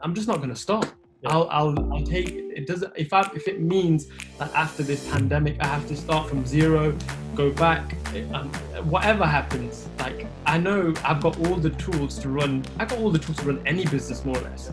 I'm just not going to stop. Yeah. I'll take it. Doesn't if it means that after this pandemic I have to start from zero, go back, whatever happens. Like, I know I've got all the tools to run. I got all the tools to run any business, more or less.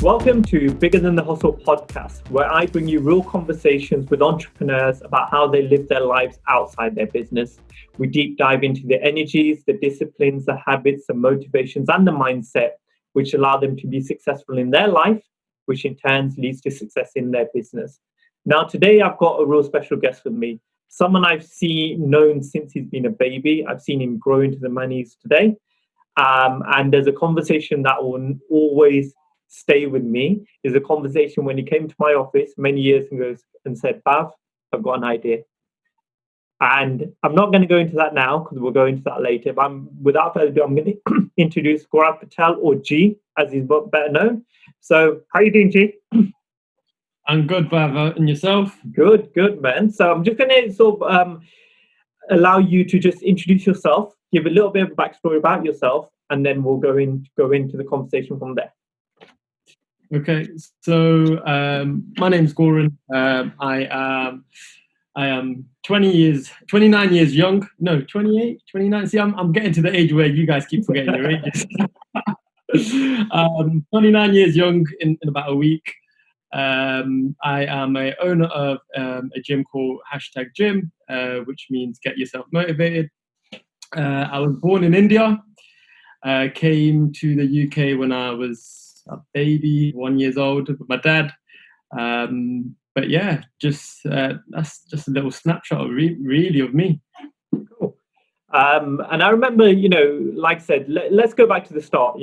Welcome to Bigger Than the Hustle podcast, where I bring you real conversations with entrepreneurs about how they live their lives outside their business. We deep dive into the energies, the disciplines, the habits, the motivations, and the mindset which allow them to be successful in their life, which in turn leads to success in their business. Now, today I've got a real special guest with me, someone I've known since he's been a baby. I've seen him grow into the man he is today. And there's a conversation that will always stay with me, is a conversation when he came to my office many years ago and said, Bav, I've got an idea. And I'm not going to go into that now because we'll go into that later. But without further ado, I'm going to introduce Gauran Patel, or G, as he's better known. So how are you doing, G? I'm good, Bav. And yourself? Good, man. So I'm just going to sort of allow you to just introduce yourself, give a little bit of a backstory about yourself, and then we'll go into the conversation from there. Okay, so my name's Gauran. I am 29 years young. No, 28, 29. See, I'm getting to the age where you guys keep forgetting your ages. 29 years young in about a week. I am a owner of a gym called #Gym, which means get yourself motivated. I was born in India. Came to the UK when I was a baby, 1 year old, with my dad. But yeah, that's just a little snapshot of really of me. Cool. And I remember, like I said, let's go back to the start.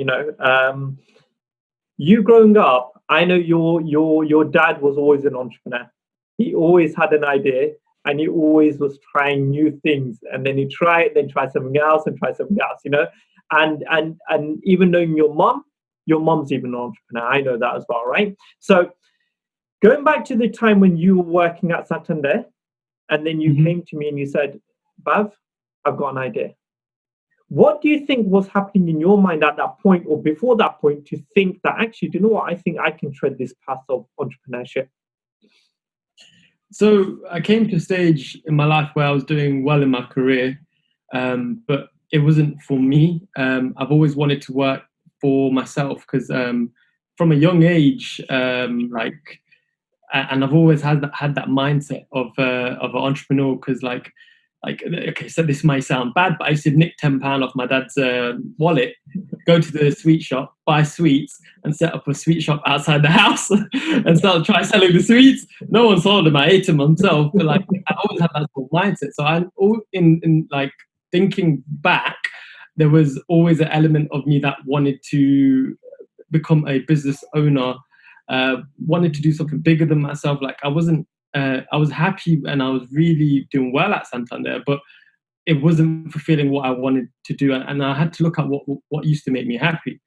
You growing up, I know your dad was always an entrepreneur. He always had an idea, and he always was trying new things, and then he try something else, and try something else. And even knowing your mom's even an entrepreneur. I know that as well, right? So going back to the time when you were working at Santander, and then you came to me and you said, Bav, I've got an idea. What do you think was happening in your mind at that point, or before that point, to think that actually, do you know what? I think I can tread this path of entrepreneurship. So I came to a stage in my life where I was doing well in my career, but it wasn't for me. I've always wanted to work for myself because from a young age, and I've always had that mindset of an entrepreneur, because okay, so this might sound bad, but I used to nick £10 off my dad's wallet, go to the sweet shop, buy sweets, and set up a sweet shop outside the house and try selling the sweets. No one sold them. I ate them myself. But I always had that sort of mindset. So I'm in thinking back, there was always an element of me that wanted to become a business owner, wanted to do something bigger than myself. I was happy and I was really doing well at Santander, but it wasn't fulfilling what I wanted to do, and I had to look at what used to make me happy.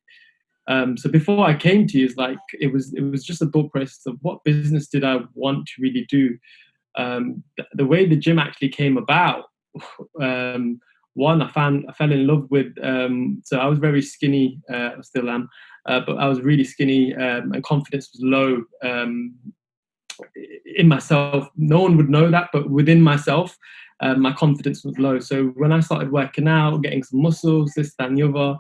So before I came to you, it was just a thought process of what business did I want to really do. The way the gym actually came about, one, I fell in love with. So I was very skinny, I still am, but I was really skinny, and confidence was low. In myself, no one would know that, but within myself, my confidence was low. So when I started working out, getting some muscles, this, that, and the other,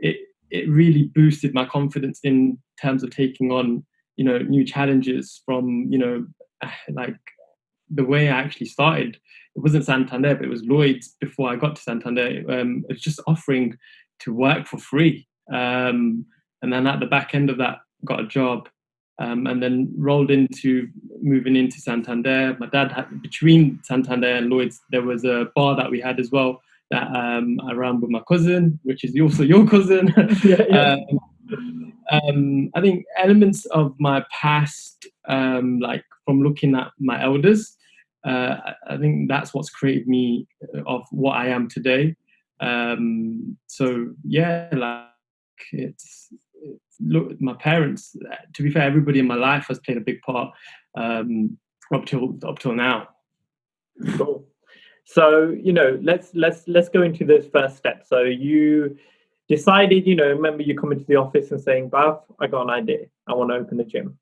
it really boosted my confidence in terms of taking on, new challenges. From, the way I actually started, it wasn't Santander, but it was Lloyd's before I got to Santander. It was just offering to work for free. And then at the back end of that, got a job. And then rolled into moving into Santander. My dad had, between Santander and Lloyd's, there was a bar that we had as well that I ran with my cousin, which is also your cousin. Yeah. I think elements of my past, from looking at my elders, I think that's what's created me of what I am today. So yeah, look, my parents, to be fair, everybody in my life has played a big part. up till now. Cool. So, let's go into those first steps. So you decided, remember you coming to the office and saying, Bav, I got an idea. I want to open a gym.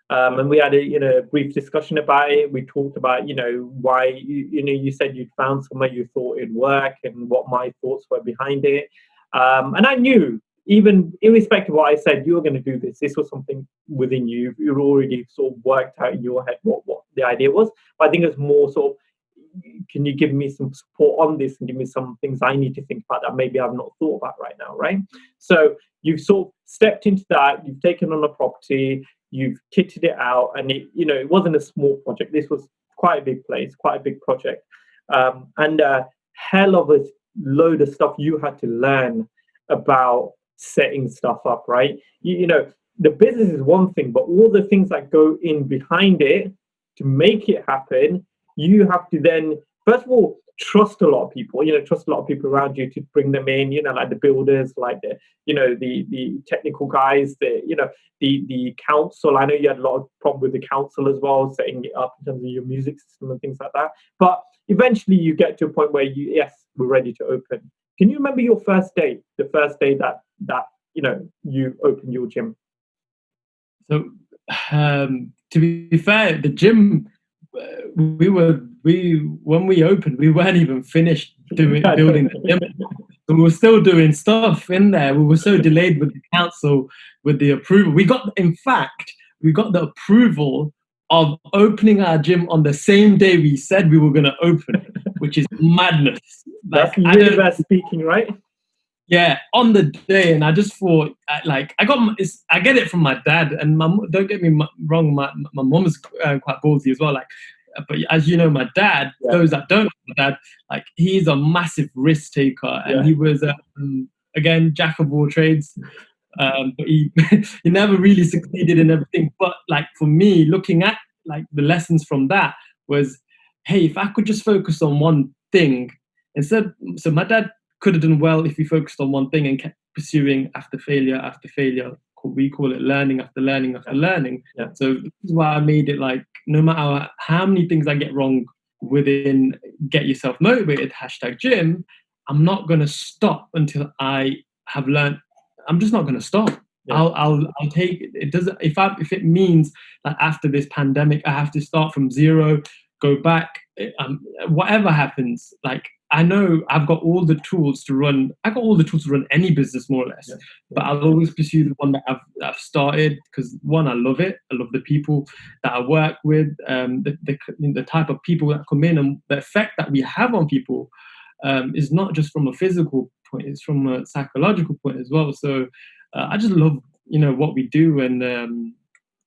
And we had a brief discussion about it. We talked about why you said you'd found somewhere you thought it'd work and what my thoughts were behind it. And I knew, even irrespective of what I said, you were going to do this. This was something within you. You already sort of worked out in your head what the idea was. But I think it's more sort of, can you give me some support on this and give me some things I need to think about that maybe I've not thought about right now, right? So you've sort of stepped into that. You've taken on a property. You've kitted it out, and it wasn't a small project. This was quite a big place, quite a big project, and a hell of a load of stuff you had to learn about setting stuff up, right? The business is one thing, but all the things that go in behind it to make it happen, you have to then, first of all, trust a lot of people, trust a lot of people around you to bring them in, like the builders, like the technical guys, the council. I know you had a lot of problem with the council as well, setting it up in terms of your music system and things like that. But eventually you get to a point where yes, we're ready to open. Can you remember your first day, the first day that you opened your gym? So to be fair, the gym, when we opened, we weren't even finished building the gym. So we were still doing stuff in there. We were so delayed with the council, with the approval. We got the approval of opening our gym on the same day we said we were going to open it, which is madness. That's universe speaking, right? Yeah, on the day, and I just thought, I get it from my dad, and don't get me wrong, my mum's quite ballsy as well. But as you know, my dad, those that don't know my dad, he's a massive risk taker, and he was again jack of all trades, but he he never really succeeded in everything. But for me, looking at the lessons from that was, hey, if I could just focus on one thing instead. So my dad could have done well if he focused on one thing and kept pursuing after failure after failure. We call it learning after learning after learning. Yeah. So this is why I made it no matter how many things I get wrong within Get Yourself Motivated #gym, I'm not going to stop until I have learned. I'm just not going to stop. Yeah. I'll take it. It doesn't, if it means that after this pandemic I have to start from zero, go back, whatever happens, I know I've got all the tools to run. I got all the tools to run any business, more or less. Yeah. But I'll always pursue the one that I've started, because one, I love it. I love the people that I work with, the type of people that come in, and the effect that we have on people is not just from a physical point; it's from a psychological point as well. So I just love what we do, and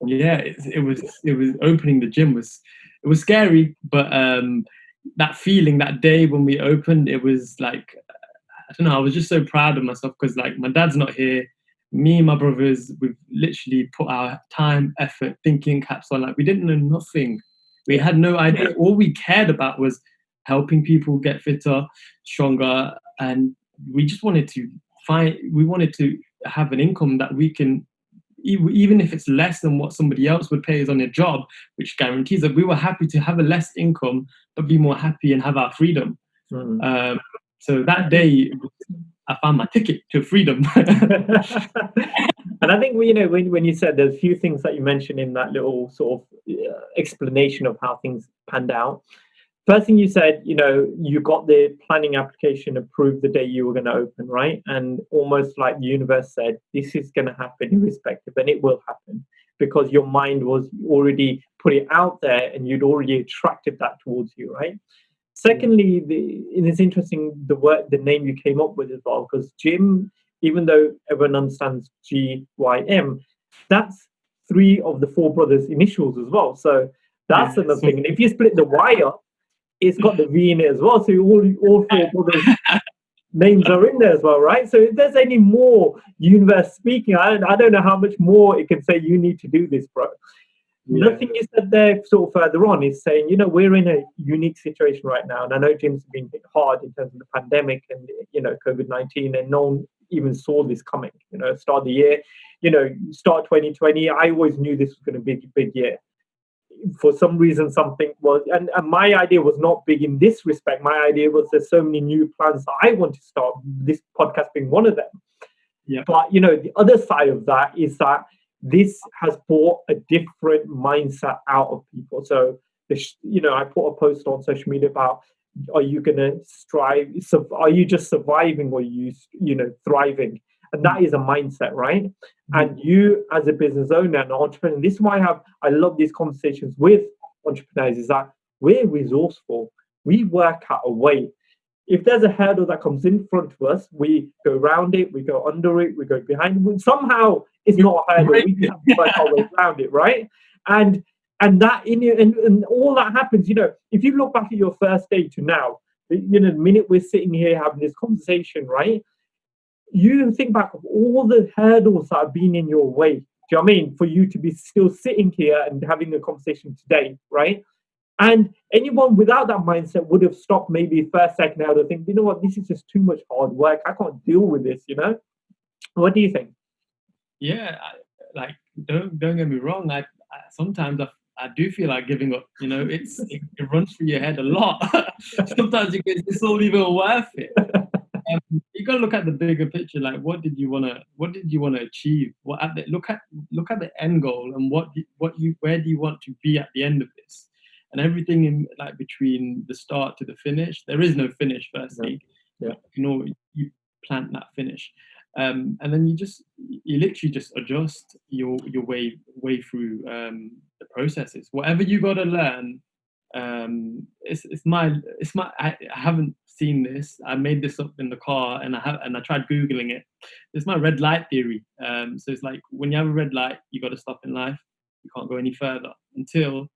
it was opening the gym was scary, but that feeling that day when we opened, it was I don't know, I was just so proud of myself, because my dad's not here, me and my brothers, we've literally put our time, effort, thinking caps on. We didn't know nothing, we had no idea. All we cared about was helping people get fitter, stronger, and we just wanted to have an income that we can, even if it's less than what somebody else would pay us on a job, which guarantees that we were happy to have a less income, but be more happy and have our freedom. So that day, I found my ticket to freedom. And I think when you said, there's a few things that you mentioned in that little sort of explanation of how things panned out. First thing you said, you got the planning application approved the day you were going to open, right? And almost like the universe said, this is going to happen irrespective, and it will happen, because your mind was already put it out there and you'd already attracted that towards you, right? Secondly, it is interesting the name you came up with as well, because gym, even though everyone understands GYM, that's 3 of the 4 brothers' initials as well. So that's another thing. And if you split the Y up, it's got the V in it as well. So all 4 brothers' names are in there as well, right? So if there's any more universe speaking, I don't know how much more it can say you need to do this, bro. Yeah. Nothing you said there sort of further on is saying, we're in a unique situation right now. And I know gyms have been hit hard in terms of the pandemic and, COVID-19, and no one even saw this coming. Start of the year, start 2020, I always knew this was going to be a big year. for some reason something was, and my idea was not big in this respect. My idea was there's so many new plans that I want to start, this podcast being one of them. Yeah. But the other side of that is that this has brought a different mindset out of people. So I put a post on social media about, are you going to strive? Are you just surviving, or are you thriving? And that is a mindset, right? And you, as a business owner and entrepreneur, this is why I love these conversations with entrepreneurs, is that we're resourceful. We work out a way. If there's a hurdle that comes in front of us, we go around it, we go under it, we go behind it. Somehow it's not a hurdle. We have to work our way around it, right? And that and all that happens, if you look back at your first day to now, the minute we're sitting here having this conversation, right? You think back of all the hurdles that have been in your way. Do you know what I mean? For you to be still sitting here and having a conversation today, right? And anyone without that mindset would have stopped maybe first, second hour to think, you know what, this is just too much hard work. I can't deal with this, What do you think? Yeah, don't get me wrong. I sometimes I do feel like giving up. It runs through your head a lot. Sometimes it's all even worth it. You got to look at the bigger picture. Like, what did you want to achieve? Look at the end goal, and where do you want to be at the end of this? And everything in between the start to the finish, there is no finish. Firstly, you plant that finish, and then you literally just adjust your way through the processes. Whatever you got to learn. I haven't seen this. I made this up in the car, and I tried Googling it. It's my red light theory. So it's like, when you have a red light, you got to stop in life. You can't go any further until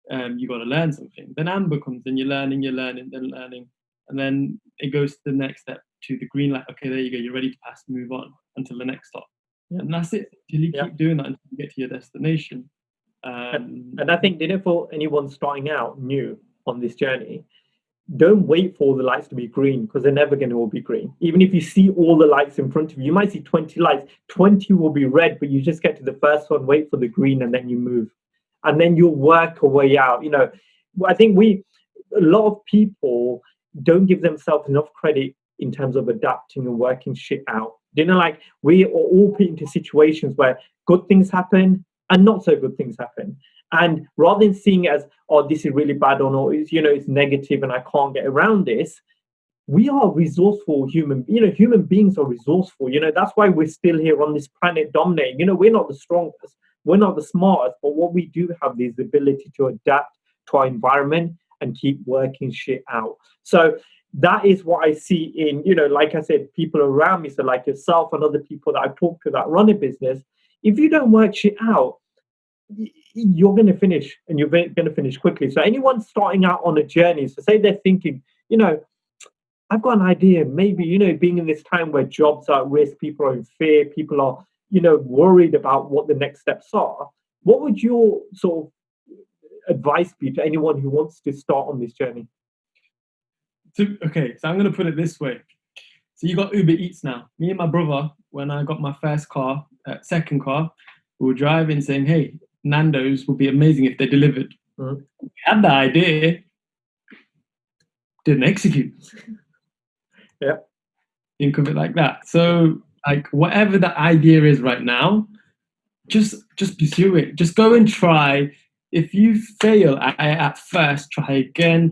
you got to learn something. Then amber comes, and you're learning, then learning, and then it goes to the next step, to the green light. Okay, there you go. You're ready to pass, move on until the next stop. Yeah. And that's it. Till you keep doing that until you get to your destination. And I think, for anyone starting out new on this journey, don't wait for all the lights to be green, because they're never going to all be green. Even if you see all the lights in front of you, you might see 20 lights, 20 will be red, but you just get to the first one, wait for the green, and then you move. And then you'll work a way out. I think a lot of people don't give themselves enough credit in terms of adapting and working shit out. We are all put into situations where good things happen and not so good things happen. And rather than seeing it as, oh, this is really bad, or no, it's negative and I can't get around this, we are resourceful human beings are resourceful. That's why we're still here on this planet dominating. We're not the strongest, we're not the smartest, but what we do have is the ability to adapt to our environment and keep working shit out. So that is what I see in, like I said, people around me, so like yourself and other people that I talk to that run a business. If you don't work shit out, you're going to finish, and you're going to finish quickly. So anyone starting out on a journey, so say they're thinking, I've got an idea, maybe, being in this time where jobs are at risk, people are in fear, people are, worried about what the next steps are. What would your sort of advice be to anyone who wants to start on this journey? So I'm going to put it this way. So you got Uber Eats now. Me and my brother, when I got my second car, we were driving saying, hey, Nando's would be amazing if they delivered. We had the idea, didn't execute. Yeah. Think of it like that. So whatever the idea is right now, just pursue it. Just go and try. If you fail at first, try again.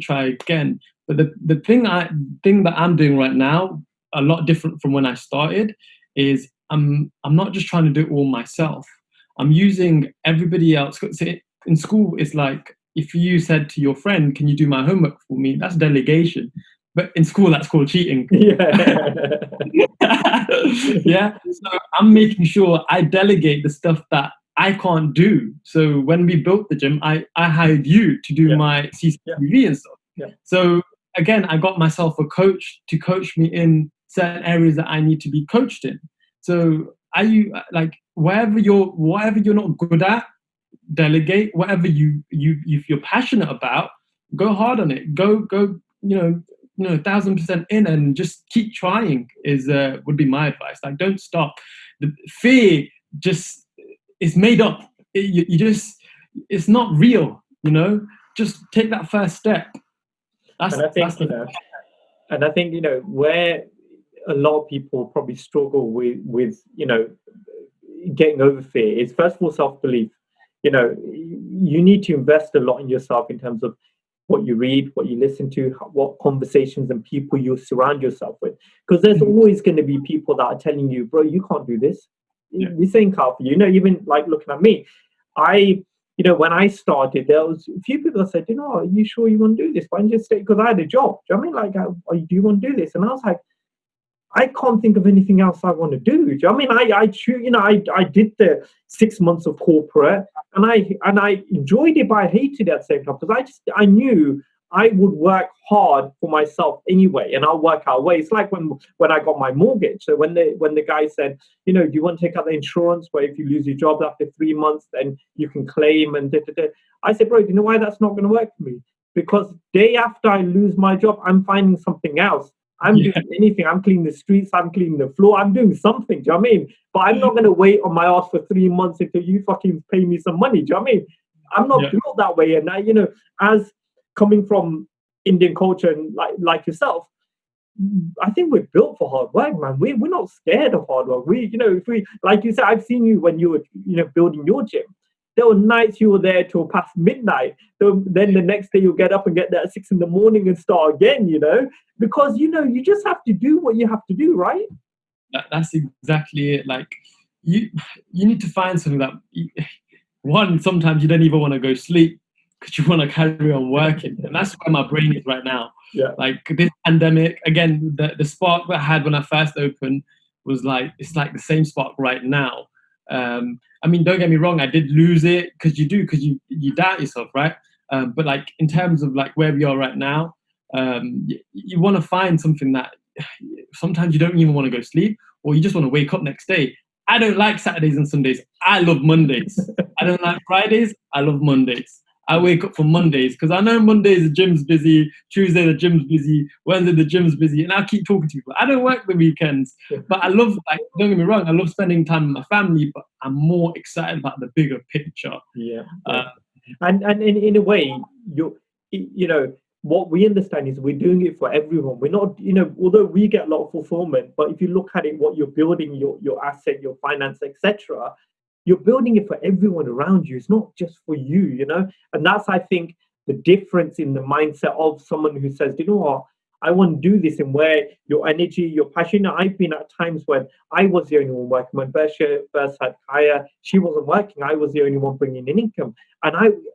But the thing that I'm doing right now, a lot different from when I started, is I'm not just trying to do it all myself. I'm using everybody else. In school, it's like, if you said to your friend, can you do my homework for me? That's delegation. But in school, that's called cheating. Yeah. So I'm making sure I delegate the stuff that I can't do. So when we built the gym, I hired you to do my CCTV and stuff. Yeah. So again, I got myself a coach to coach me in certain areas that I need to be coached in. So whatever you're not good at, delegate. Whatever you're passionate about, go hard on it. Go 1,000% in, and just keep trying would be my advice. Don't stop. The fear just is made up. It's not real. You know, just take that first step. And I That's think, the where a lot of people probably struggle with getting over fear is, first of all, self-belief. You need to invest a lot in yourself in terms of what you read, what you listen to, what conversations and people you surround yourself with. Because there's always going to be people that are telling you, bro, you can't do this. Yeah. This ain't car for you. Even like looking at me, when I started, there was a few people that said, are you sure you want to do this? Why don't you just stay? Because I had a job. Do you know what I mean? Like, do you want to do this? And I was like, I can't think of anything else I want to do. Do you know what I mean? I did the 6 months of corporate, and I enjoyed it, but I hated it at the same time, because I knew I would work hard for myself anyway, and I'll work our way. It's like when I got my mortgage. So when the guy said, do you want to take out the insurance where if you lose your job after 3 months, then you can claim and I said, bro, do you know why that's not going to work for me? Because day after I lose my job, I'm finding something else. I'm doing anything. I'm cleaning the streets. I'm cleaning the floor. I'm doing something. Do you know what I mean? But I'm not going to wait on my ass for 3 months until you fucking pay me some money. Do you know what I mean? I'm not built that way. And as coming from Indian culture and like yourself, I think we're built for hard work, man. We're not scared of hard work. If we, like you said, I've seen you when you were, building your gym. There were nights you were there till past midnight. So then the next day you'll get up and get there at 6 a.m. and start again, because, you just have to do what you have to do, right? That's exactly it. Like, you need to find something that, one, sometimes you don't even want to go sleep because you want to carry on working. And that's where my brain is right now. Yeah. Like, this pandemic, again, the spark that I had when I first opened was it's like the same spark right now. I mean, don't get me wrong, I did lose it because you doubt yourself, right? But like, in terms of like where we are right now, you want to find something that sometimes you don't even want to go sleep, or you just want to wake up next day. I don't like Saturdays and Sundays. I love Mondays. I don't like Fridays. I love Mondays. I wake up for Mondays because I know Mondays the gym's busy, Tuesday the gym's busy, Wednesday the gym's busy, and I keep talking to people. I don't work the weekends, but I love, like, don't get me wrong, I love spending time with my family, but I'm more excited about the bigger picture. And in a way, what we understand is we're doing it for everyone. We're not, although we get a lot of fulfillment, but if you look at it, what you're building, your asset, your finance, etc., you're building it for everyone around you. It's not just for you, And that's, I think, the difference in the mindset of someone who says, what, I want to do this, and where your energy, your passion. I've been at times when I was the only one working. When Bersha first had Kaya, she wasn't working. I was the only one bringing in income. And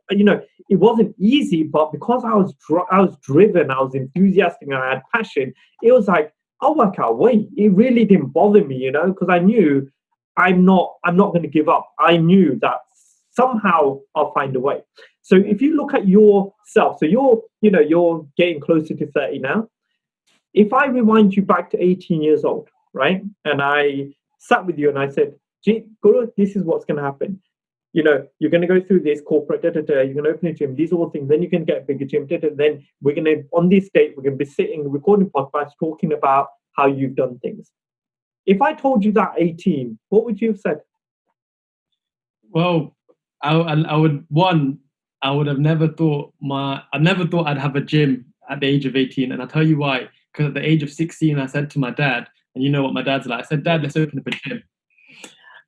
it wasn't easy, but because I was driven, I was enthusiastic, and I had passion, it was like, I'll work our way. It really didn't bother me, because I knew I'm not going to give up. I knew that somehow I'll find a way. So if you look at yourself, so you're getting closer to 30 now. If I rewind you back to 18 years old, right? And I sat with you and I said, Guru, this is what's going to happen. You're going to go through this corporate, you're going to open a gym, these are all things, then you can get a bigger gym, then we're going to, on this date, we're going to be sitting, recording podcasts, talking about how you've done things. If I told you that 18, what would you have said? Well, I would have never thought I'd have a gym at the age of 18. And I'll tell you why. Because at the age of 16, I said to my dad, and you know what my dad's like, I said, Dad, let's open up a gym.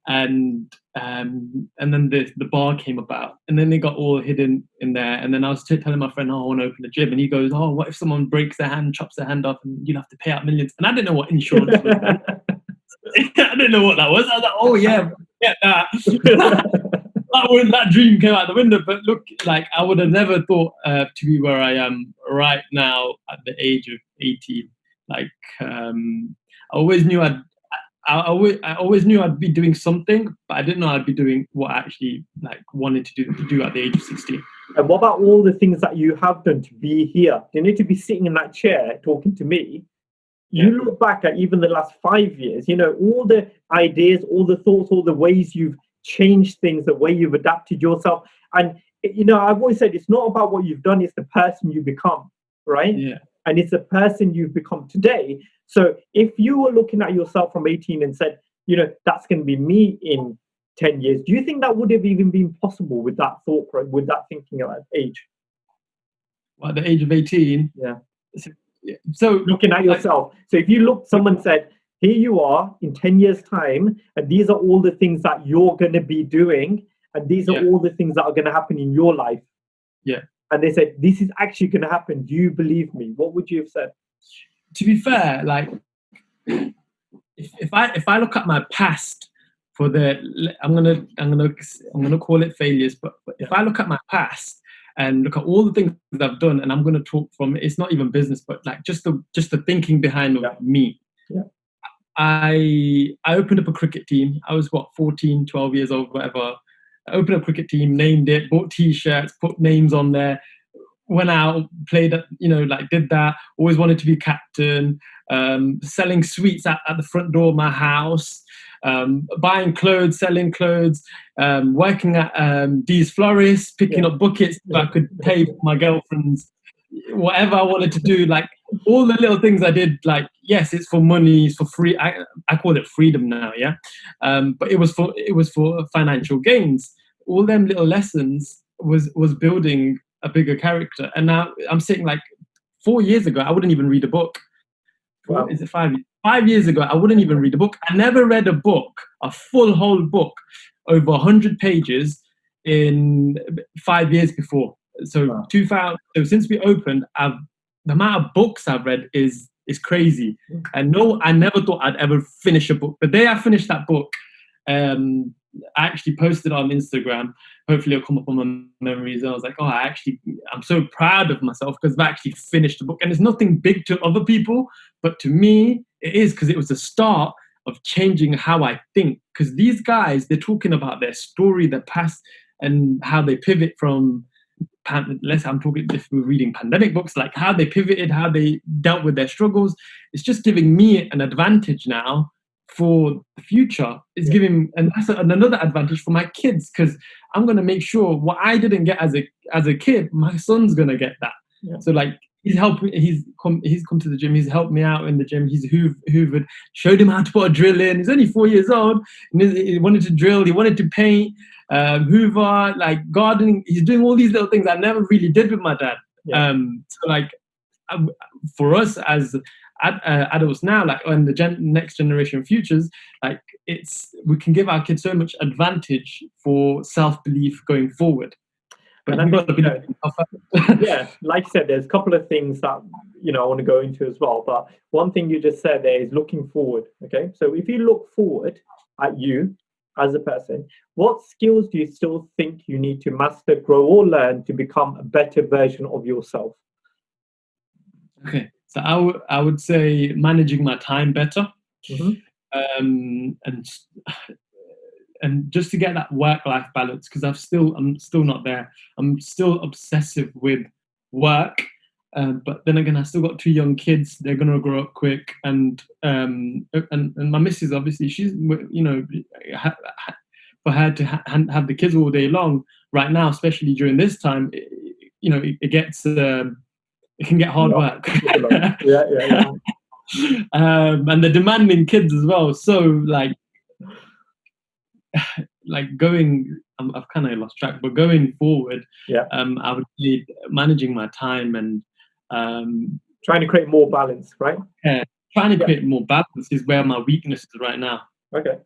And then the bar came about, and then they got all hidden in there. And then I was telling my friend, I want to open a gym. And he goes, what if someone breaks their hand, chops their hand off, and you'll have to pay out millions? And I didn't know what insurance was. I didn't know what that was. I was like, oh yeah, get that. That dream came out the window. But look, like, I would have never thought to be where I am right now at the age of 18. Like, I always knew I always knew I'd be doing something, but I didn't know I'd be doing what I actually wanted to do at the age of 16. And what about all the things that you have done to be here? You need to be sitting in that chair talking to me. You look back at even the last 5 years, all the ideas, all the thoughts, all the ways you've changed things, the way you've adapted yourself. And, I've always said it's not about what you've done, it's the person you become, right? Yeah. And it's the person you've become today. So if you were looking at yourself from 18 and said, that's going to be me in 10 years. Do you think that would have even been possible with that with that thinking at that age? Well, at the age of 18. Yeah. So looking at yourself. So if you look, someone said, here you are in 10 years' time, and these are all the things that you're going to be doing, and these are all the things that are going to happen in your life. Yeah. And they said, this is actually going to happen. Do you believe me? What would you have said? To be fair, like if I look at my past for I'm gonna call it failures, but if I look at my past and look at all the things that I've done, and I'm gonna talk from, it's not even business, but like just the thinking behind me. Yeah. I opened up a cricket team. I was 14, 12 years old, whatever. I opened up a cricket team, named it, bought t-shirts, put names on there, went out, played, did that. Always wanted to be captain. Selling sweets at the front door of my house. Buying clothes, selling clothes. Working at these florists, picking up buckets so I could pay for my girlfriend's whatever I wanted to do. Like all the little things I did. Like yes, it's for money, it's for free. I call it freedom now. Yeah, but it was for financial gains. All them little lessons was building a bigger character. And now I'm sitting like 4 years ago, I wouldn't even read a book. Wow. Is it 5 years? 5 years ago, I wouldn't even read a book. I never read a book, a full whole book, over 100 pages in 5 years before. So 2000. So since we opened, the amount of books I've read is crazy. And no, I never thought I'd ever finish a book. The day I finished that book, I actually posted on Instagram. Hopefully it'll come up on my memories. And I was like, I'm so proud of myself because I've actually finished the book. And it's nothing big to other people, but to me, it is, because it was the start of changing how I think. Because these guys, they're talking about their story, their past, and how they pivot from, I'm talking, if we're reading pandemic books, like how they pivoted, how they dealt with their struggles. It's just giving me an advantage now for the future. It's giving, and that's another advantage for my kids, because I'm going to make sure what I didn't get as a kid, my son's going to get that. So like he's come to the gym, he's helped me out in the gym, he's hoovered, showed him how to put a drill in. He's only 4 years old and he wanted to drill, he wanted to paint, hoover, like gardening. He's doing all these little things I never really did with my dad. So like for us as adults now, like on the next generation futures, like we can give our kids so much advantage for self-belief going forward. But you've got to be like I said, there's a couple of things that I want to go into as well. But one thing you just said there is looking forward. Okay, so if you look forward at you as a person, what skills do you still think you need to master, grow, or learn to become a better version of yourself? Okay, so I would say managing my time better, and just to get that work-life balance, because I'm still not there. I'm still obsessive with work, but then again, I still got 2 young kids. They're gonna grow up quick, and my missus, obviously, she's for her to have the kids all day long right now, especially during this time, it gets. It can get hard work. And the demanding kids as well. So like going, I've kind of lost track, but going forward, I would be managing my time and trying to create more balance, right? Yeah, trying to create more balance is where my weakness is right now. Okay.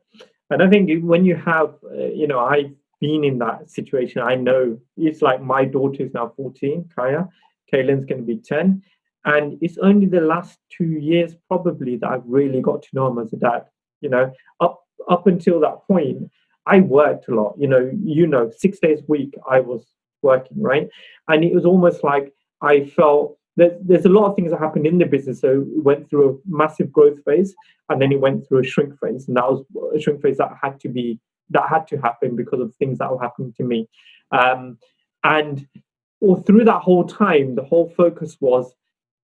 And I think when you have, I've been in that situation. I know it's like my daughter is now 14, Kaya. Kaylin's going to be 10. And it's only the last 2 years probably that I've really got to know him as a dad. Up until that point, I worked a lot. 6 days a week I was working, right? And it was almost like I felt that there's a lot of things that happened in the business. So it went through a massive growth phase, and then it went through a shrink phase. And that was a shrink phase that had to happen because of things that were happening to me. Through that whole time, the whole focus was,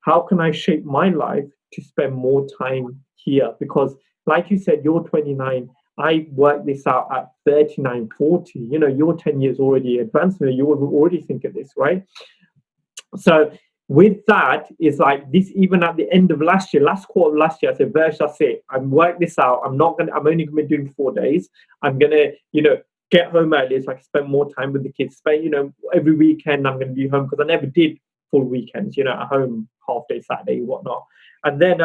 how can I shape my life to spend more time here? Because like you said, you're 29. I worked this out at 39, 40. You're 10 years already advanced. You would already think of this, right? So with that, it's like this, even at the end of last quarter of last year, I said, Verge, that's it. I'm worked this out. I'm only gonna be doing 4 days. I'm gonna, get home early so I can spend more time with the kids. Spend, every weekend I'm gonna be home, because I never did full weekends, at home, half day Saturday, whatnot. And then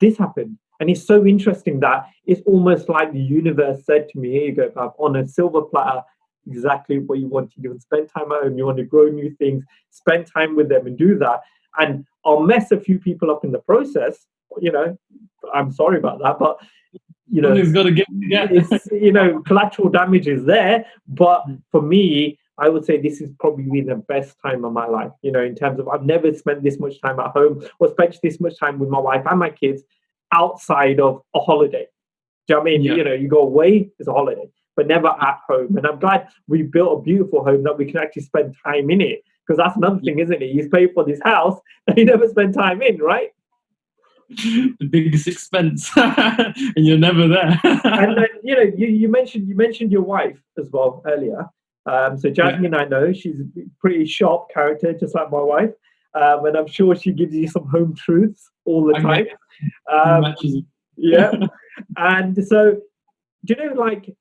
this happened. And it's so interesting that it's almost like the universe said to me, here you go, Pav, on a silver platter, exactly what you want to do, and spend time at home. You want to grow new things, spend time with them and do that. And I'll mess a few people up in the process. I'm sorry about that, but you've got to get it's, collateral damage is there. But for me, I would say this is probably been the best time of my life, in terms of I've never spent this much time at home or spent this much time with my wife and my kids outside of a holiday. Do you know what I mean? Yeah. You go away, it's a holiday, but never at home. And I'm glad we built a beautiful home that we can actually spend time in it. Because that's another thing, isn't it? You pay for this house and you never spend time in, right? The biggest expense, and you're never there. And then you mentioned your wife as well earlier. So Jasmine, I know she's a pretty sharp character, just like my wife, and I'm sure she gives you some home truths all the time. Yeah, and so like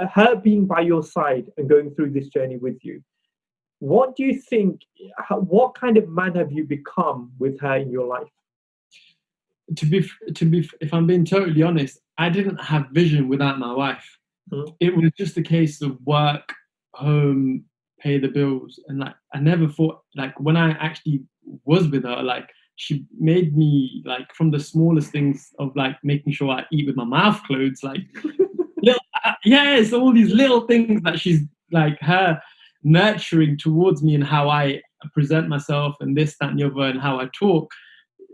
her being by your side and going through this journey with you. What do you think? What kind of man have you become with her in your life? To be, if I'm being totally honest, I didn't have vision without my wife. It was just a case of work, home, pay the bills, and like I never thought, like when I actually was with her, like she made me, like from the smallest things of like making sure I eat with my mouth closed, like it's all these little things that she's like her nurturing towards me and how I present myself and this, that, and the other, and how I talk.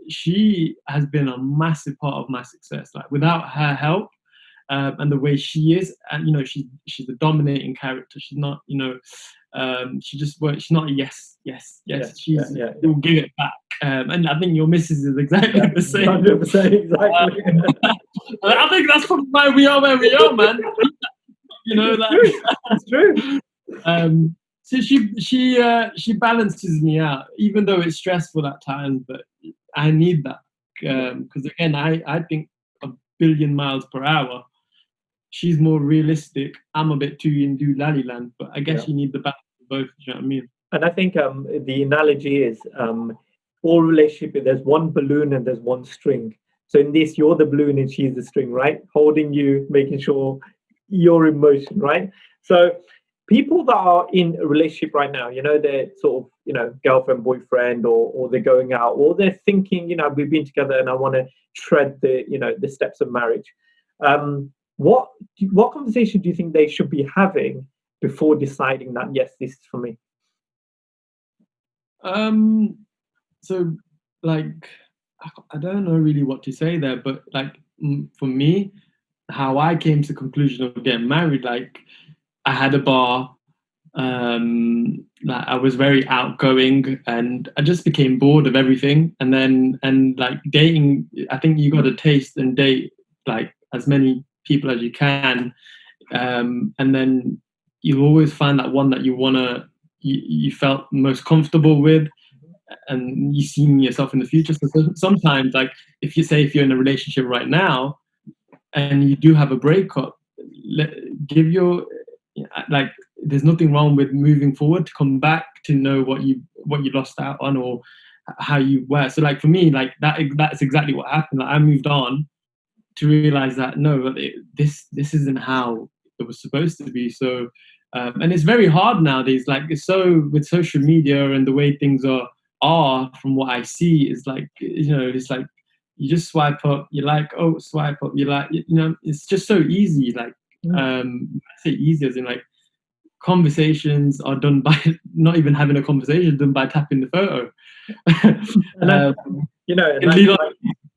She has been a massive part of my success. Like without her help and the way she is, and she's a dominating character. She's not, she's not a yes. She'll give it back. And I think your missus is exactly the same. 100% exactly. I think that's probably why we are where we are, man. It's true. So she balances me out, even though it's stressful at times. But I need that because again, I think a billion miles per hour. She's more realistic. I'm a bit too in do lally land, but I guess you need the balance of both. You know what I mean? And I think the analogy is all relationship. There's one balloon and there's one string. So in this, you're the balloon and she's the string, right? Holding you, making sure you're in motion, right? So people that are in a relationship right now, they're sort of, girlfriend, boyfriend, or they're going out, or they're thinking, we've been together and I want to tread the steps of marriage. What conversation do you think they should be having before deciding that, yes, this is for me? So like, I don't know really what to say there, but like for me, how I came to the conclusion of getting married, like I had a bar, like I was very outgoing and I just became bored of everything. And like dating, I think you got to taste and date like as many people as you can. And then you always find that one that you felt most comfortable with and you see yourself in the future. So sometimes like if you're in a relationship right now and you do have a breakup, give your like there's nothing wrong with moving forward to come back to know what you lost out on or how you were. So like for me, like that's exactly what happened. Like I moved on to realize that no, this isn't how it was supposed to be. So and it's very hard nowadays. Like it's so with social media and the way things are from what I see is like it's like you just swipe up, you like, oh, swipe up, you like, it's just so easy. Like I say easy as in like conversations are done by not even having a conversation, done by tapping the photo.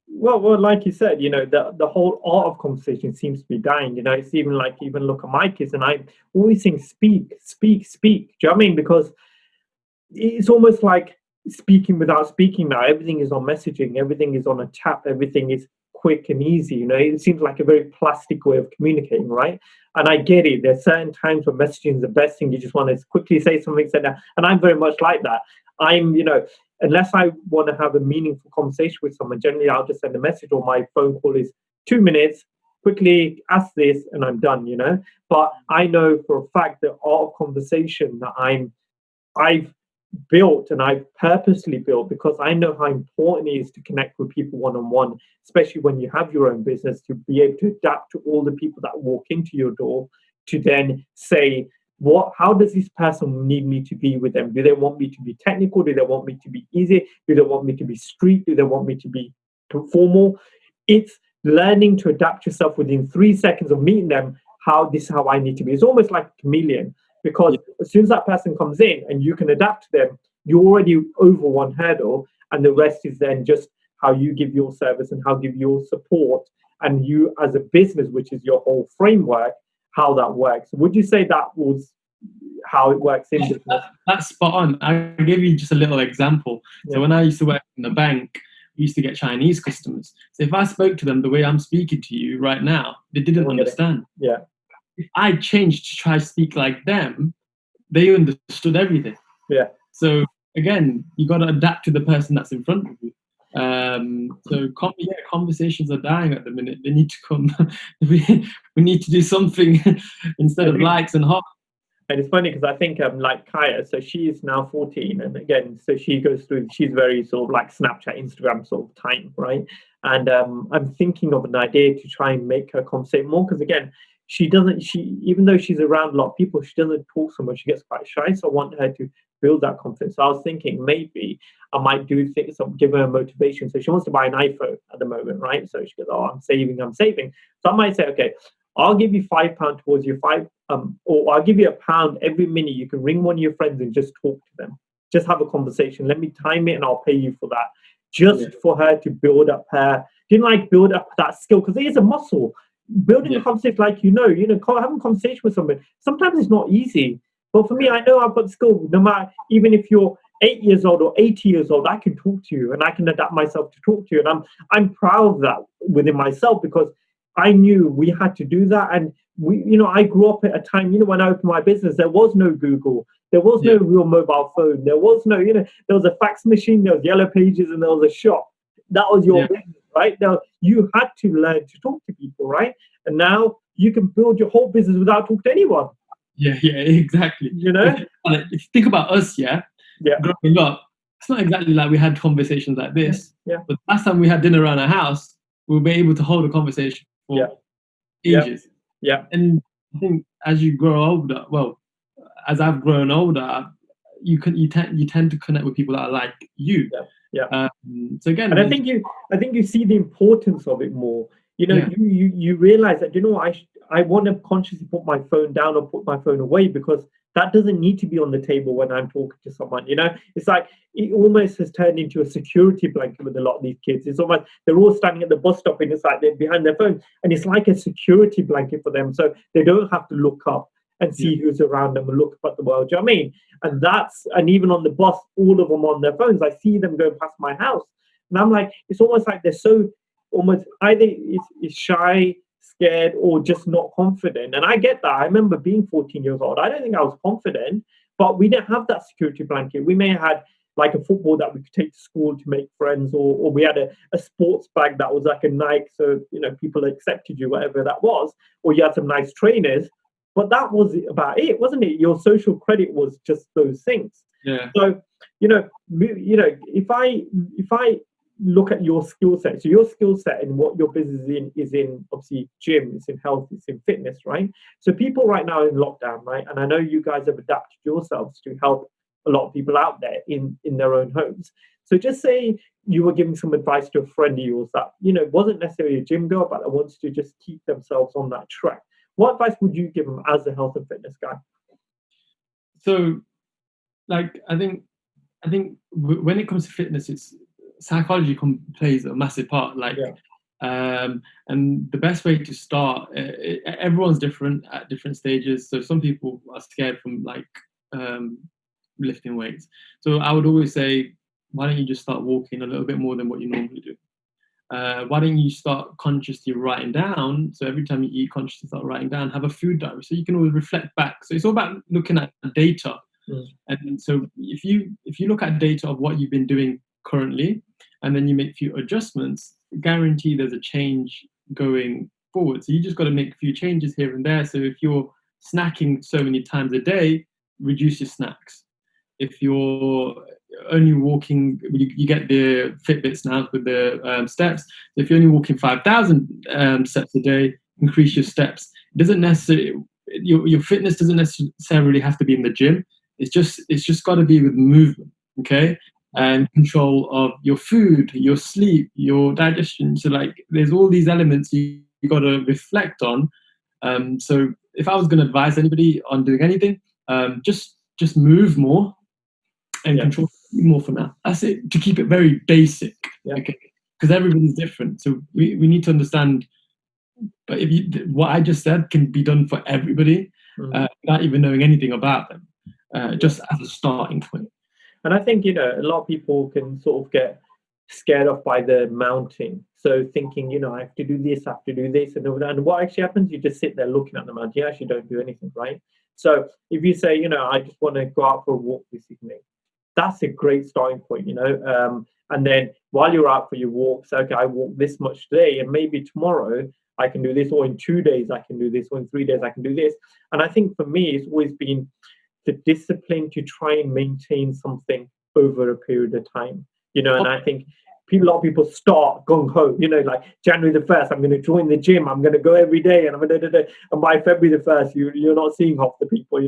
Well, like you said, the whole art of conversation seems to be dying. It's even like, even look at my kids, and I'm always saying, speak. Do you know what I mean? Because it's almost like speaking without speaking now. Everything is on messaging. Everything is on a tap. Everything is quick and easy. It seems like a very plastic way of communicating, right? And I get it. There's certain times when messaging is the best thing. You just want to quickly say something, say that. And I'm very much like that. I'm, unless I want to have a meaningful conversation with someone, generally I'll just send a message, or my phone call is 2 minutes, quickly ask this, and I'm done. But I know for a fact that art of conversation that I've built, and I've purposely built, because I know how important it is to connect with people one on one, especially when you have your own business, to be able to adapt to all the people that walk into your door, to then say, how does this person need me to be with them? Do they want me to be technical? Do they want me to be easy? Do they want me to be street? Do they want me to be formal? It's learning to adapt yourself within 3 seconds of meeting them. This is how I need to be. It's almost like a chameleon, because as soon as that person comes in and you can adapt to them, you're already over one hurdle, and the rest is then just how you give your service and how you give your support, and you as a business, which is your whole framework, how that works. Would you say that was how it works in business? That's spot on. I'll give you just a little example. So when I used to work in the bank, we used to get Chinese customers. So if I spoke to them the way I'm speaking to you right now, they didn't understand. Yeah. If I changed to try to speak like them, they understood everything. Yeah. So again, you got to adapt to the person that's in front of you. So conversations are dying at the minute. They need to come. we need to do something instead of likes and hearts. And it's funny because I think like Kaya, so she is now 14, and again, so she's very sort of like Snapchat, Instagram sort of type, right? And I'm thinking of an idea to try and make her conversate more, because again, even though she's around a lot of people, she doesn't talk so much. She gets quite shy. So I want her to build that confidence. So I was thinking maybe I might do things, give her a motivation. So she wants to buy an iPhone at the moment, right? So she goes, "Oh, I'm saving." So I might say, "Okay, I'll give you £5 towards your or I'll give you £1 every minute. You can ring one of your friends and just talk to them. Just have a conversation. Let me time it, and I'll pay you for that." Just for her to build up build up that skill, because it is a muscle. Building a conversation, like having a conversation with someone. Sometimes it's not easy, but for me, I know I've got the skill. No matter, even if you're 8 years old or 80 years old, I can talk to you, and I can adapt myself to talk to you, and I'm proud of that within myself, because I knew we had to do that. And I grew up at a time, when I opened my business, there was no Google, there was no real mobile phone, there was no, there was a fax machine, there was Yellow Pages, and there was a shop. That was your business, right? Now you had to learn to talk to people, right? And now you can build your whole business without talking to anyone. Yeah, exactly. If you think about us, growing up, it's not exactly like we had conversations like this. But last time we had dinner around our house, we were able to hold a conversation for ages. And I think as you grow older, as I've grown older, you tend to connect with people that are like you. So again, and I think you see the importance of it more. You realize that I want to consciously put my phone down or put my phone away, because that doesn't need to be on the table when I'm talking to someone. It's like it almost has turned into a security blanket with a lot of these kids. It's almost they're all standing at the bus stop, and it's like they're behind their phone, and it's like a security blanket for them, so they don't have to look up and see who's around them and look up at the world. Do you know what I mean? And even on the bus, all of them on their phones. I see them going past my house, and I'm like, it's almost like they're so almost either it's shy, scared, or just not confident. And I get that. I remember being 14 years old. I don't think I was confident, but we didn't have that security blanket. We may have had like a football that we could take to school to make friends, or we had a sports bag that was like a Nike, so people accepted you, whatever that was, or you had some nice trainers. But that was about it, wasn't it? Your social credit was just those things. So, if I look at your skill set, so your skill set and what your business is in obviously gym, it's in health, it's in fitness, right? So people right now in lockdown, right? And I know you guys have adapted yourselves to help a lot of people out there in their own homes. So just say you were giving some advice to a friend of yours that, wasn't necessarily a gym girl, but that wants to just keep themselves on that track. What advice would you give them as a health and fitness guy? So, I think when it comes to fitness, it's psychology plays a massive part. And the best way to start, everyone's different at different stages. So some people are scared from lifting weights. So I would always say, why don't you just start walking a little bit more than what you normally do? Why don't you start consciously writing down? So every time you eat, consciously start writing down. Have a food diary, so you can always reflect back. So it's all about looking at data And so if you look at data of what you've been doing currently, and then you make a few adjustments, guarantee there's a change going forward. So you just got to make a few changes here and there. So if you're snacking so many times a day, reduce your snacks. If you're only walking, you get the Fitbits now with the steps. If you're only walking 5,000 steps a day, increase your steps. It doesn't necessarily, your fitness doesn't necessarily have to be in the gym. It's just got to be with movement, okay? And control of your food, your sleep, your digestion. So like, there's all these elements you got to reflect on. So if I was going to advise anybody on doing anything, just move more and control more for now. That's it, to keep it very basic, okay? Because everybody's different. So we need to understand. But what I just said can be done for everybody, without even knowing anything about them, just as a starting point. And I think, a lot of people can sort of get scared off by the mountain. So thinking, I have to do this, I have to do this, and what actually happens, you just sit there looking at the mountain. You actually don't do anything, right? So if you say, I just want to go out for a walk this evening, that's a great starting point, and then while you're out for your walk, say, okay, I walk this much today, and maybe tomorrow I can do this, or in 2 days I can do this, or in 3 days I can do this. And I think for me, it's always been the discipline to try and maintain something over a period of time, and I think a lot of people start gung-ho, like January the 1st, I'm going to join the gym, I'm going to go every day, and I'm going to, and by February the 1st, you're not seeing half the people,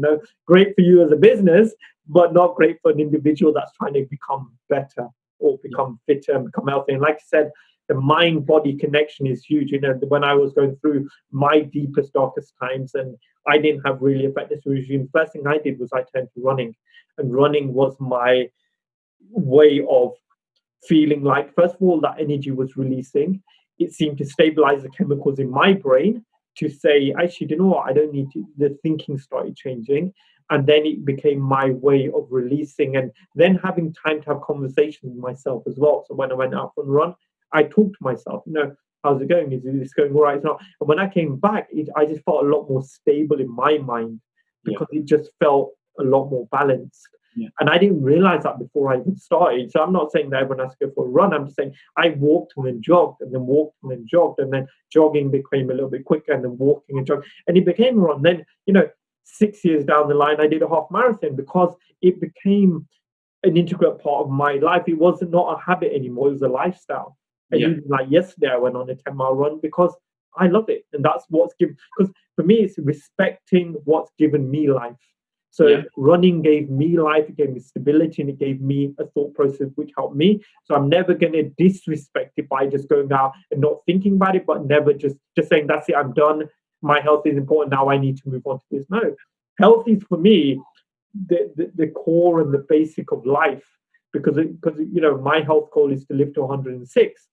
great for you as a business, but not great for an individual that's trying to become better or become fitter and become healthy. And like I said, the mind-body connection is huge. When I was going through my deepest, darkest times and I didn't have really effective regime, first thing I did was I turned to running. And running was my way of feeling like, first of all, that energy was releasing. It seemed to stabilize the chemicals in my brain to say, actually, you know what, I don't need to, the thinking started changing. And then it became my way of releasing and then having time to have conversations with myself as well. So when I went out for a run, I talked to myself, how's it going? Is this going all right? It's not. And when I came back, I just felt a lot more stable in my mind because it just felt a lot more balanced. Yeah. And I didn't realize that before I even started. So I'm not saying that everyone has to go for a run. I'm just saying I walked and then jogged and then walked and then jogged. And then jogging became a little bit quicker and then walking and jogging. And it became a run. Then, 6 years down the line, I did a half marathon because it became an integral part of my life. It was not a habit anymore. It was a lifestyle. And even like yesterday, I went on a 10-mile run because I love it. And that's what's given, because for me, it's respecting what's given me life. So running gave me life, it gave me stability, and it gave me a thought process which helped me. So I'm never going to disrespect it by just going out and not thinking about it, but never just saying, that's it, I'm done. My health is important. Now I need to move on to this. No, health is for me the core and the basic of life because my health goal is to live to 106.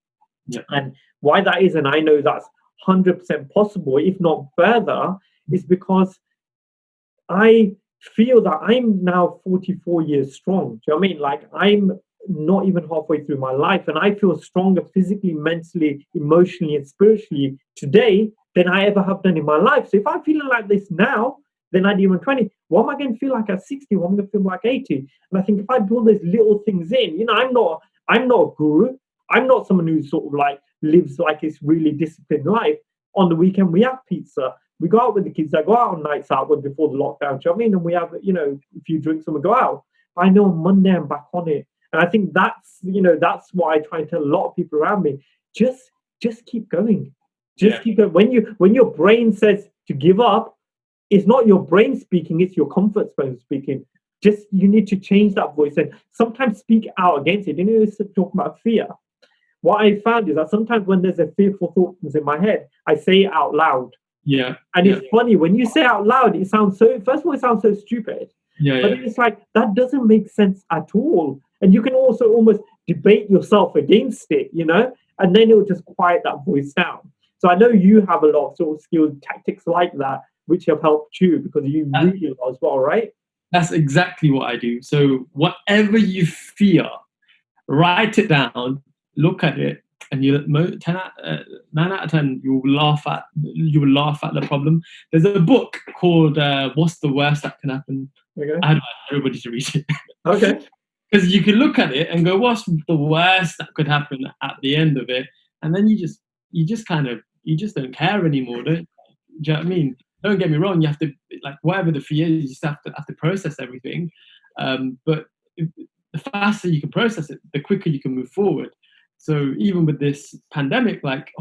Yeah. And why that is, and I know that's 100% possible, if not further, is because I feel that I'm now 44 years strong. Do you know what I mean? Like I'm not even halfway through my life, and I feel stronger physically, mentally, emotionally, and spiritually today than I ever have done in my life. So if I'm feeling like this now, then I did when 20. What am I going to feel like at 60? What am I going to feel like 80? And I think if I build those little things in, I'm not a guru. I'm not someone who sort of like lives like it's really disciplined life. On the weekend, we have pizza. We go out with the kids. I go out on nights out before the lockdown. Do you know what I mean? And we have, a few drinks and we go out. But I know on Monday I'm back on it. And I think that's what I try and tell a lot of people around me. Just keep going. Keep going. When your brain says to give up, it's not your brain speaking, it's your comfort zone speaking. You need to change that voice and sometimes speak out against it. Talk about fear. What I found is that sometimes when there's a fearful thought in my head, I say it out loud. Yeah. And it's funny, when you say it out loud, it sounds first of all, it sounds so stupid. But it's like, that doesn't make sense at all. And you can also almost debate yourself against it, and then it will just quiet that voice down. So I know you have a lot of sort of skills, tactics like that, which have helped you because you read it as well, right? That's exactly what I do. So whatever you fear, write it down, look at it, and 9 out of 10 you will laugh at the problem. There's a book called "What's the Worst That Can Happen." Okay. I advise everybody to read it. Okay. Because you can look at it and go, what's the worst that could happen at the end of it? And then you just don't care anymore, don't you? Do you know what I mean? Don't get me wrong, you have to, like, whatever the fee is, you just have to process everything. But the faster you can process it, the quicker you can move forward. So even with this pandemic, like,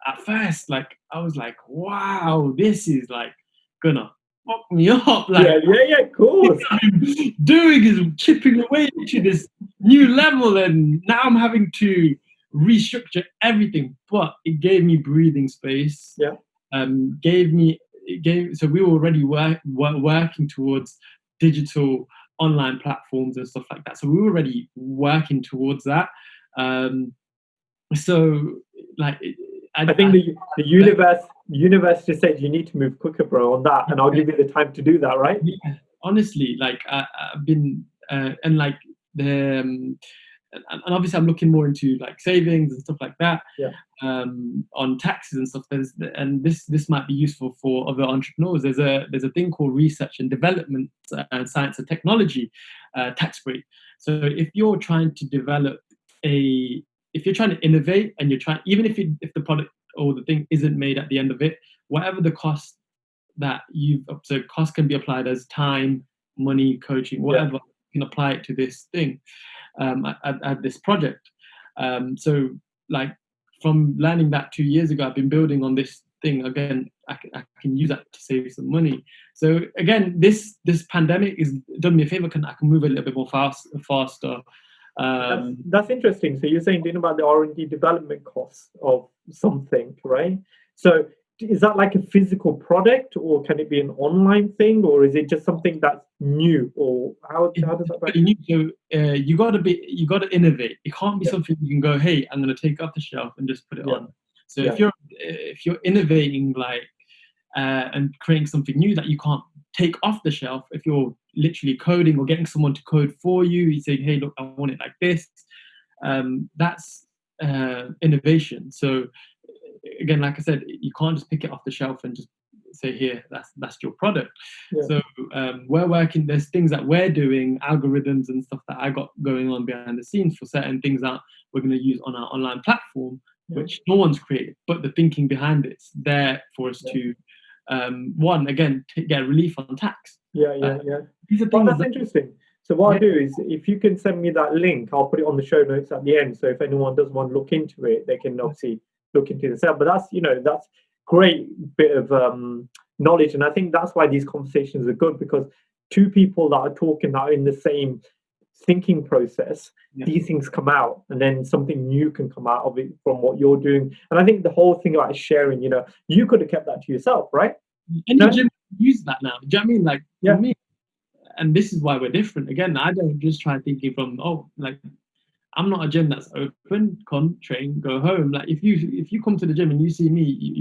at first, like, I was like, wow, this is like gonna fuck me up. Like, Yeah, of course. I'm doing is chipping away to this new level, and now I'm having to restructure everything. But it gave me breathing space. Yeah. Gave me it gave So we were already working towards digital online platforms and stuff like that. So we were already working towards that. Um, so like I think the universe just said you need to move quicker, bro, on that, and I'll give you the time to do that, right? Yeah, honestly, like I've been and like the and obviously I'm looking more into like savings and stuff like that. Yeah. On taxes and stuff. And this might be useful for other entrepreneurs. There's a thing called research and development and science and technology tax break. So if you're trying to develop if you're trying to innovate and you're trying, even if the product or the thing isn't made at the end of it, whatever the cost so cost can be applied as time, money, coaching, whatever. You can apply it to this thing, at this project. So like from learning that 2 years ago, I've been building on this thing again. I can use that to save some money. So again, this pandemic has done me a favor. I can move a little bit more faster. That's interesting. So you're saying about the R&D development costs of something, right? So is that like a physical product, or can it be an online thing, or is it just something that's new, or how does that work? So you got to innovate. It can't be something you can go, hey, I'm going to take off the shelf and just put it on. So if you're innovating, like and creating something new that you can't take off the shelf, if you're literally coding or getting someone to code for you, you say, hey, look, I want it like this. That's innovation. So again, like I said, you can't just pick it off the shelf and just say, here, that's your product. So we're working, there's things that we're doing, algorithms and stuff that I got going on behind the scenes for certain things that we're going to use on our online platform, which no one's created, but the thinking behind it's there for us to one, again, get relief on tax. These are things that's interesting. So what I'll do is, if you can send me that link, I'll put it on the show notes at the end. So if anyone does want to look into it, they can obviously look into the But that's great bit of knowledge, and I think that's why these conversations are good, because two people that are talking that are in the same thinking process, these things come out, and then something new can come out of it from what you're doing. And I think the whole thing about sharing, you could have kept that to yourself, right? And the gym use that now. Do you know what I mean? Like for me, and this is why we're different. Again, I don't just try thinking from, I'm not a gym that's open, come, train, go home. Like if you come to the gym and you see me,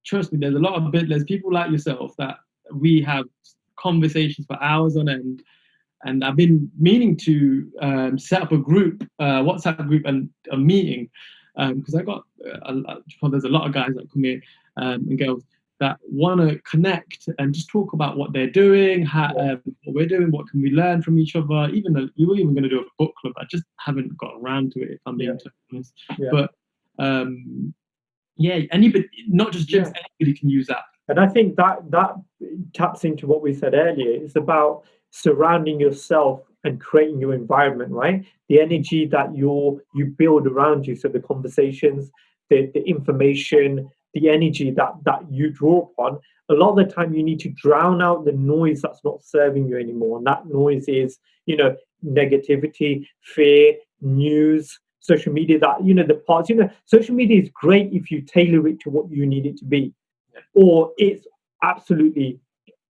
trust me, there's people like yourself that we have conversations for hours on end. And I've been meaning to set up a group, WhatsApp group, and a meeting, because there's a lot of guys that come here and girls that want to connect and just talk about what they're doing, what we're doing, what can we learn from each other. Even though we were even going to do a book club, I just haven't got around to it, if I'm being honest. But anybody, not just gyms, anybody can use that. And I think that taps into what we said earlier. It's about surrounding yourself and creating your environment, right? The energy that you build around you. So the conversations, the information, the energy that you draw upon. A lot of the time you need to drown out the noise that's not serving you anymore. And that noise is, negativity, fear, news, social media, the parts, social media is great if you tailor it to what you need it to be. Or it's absolutely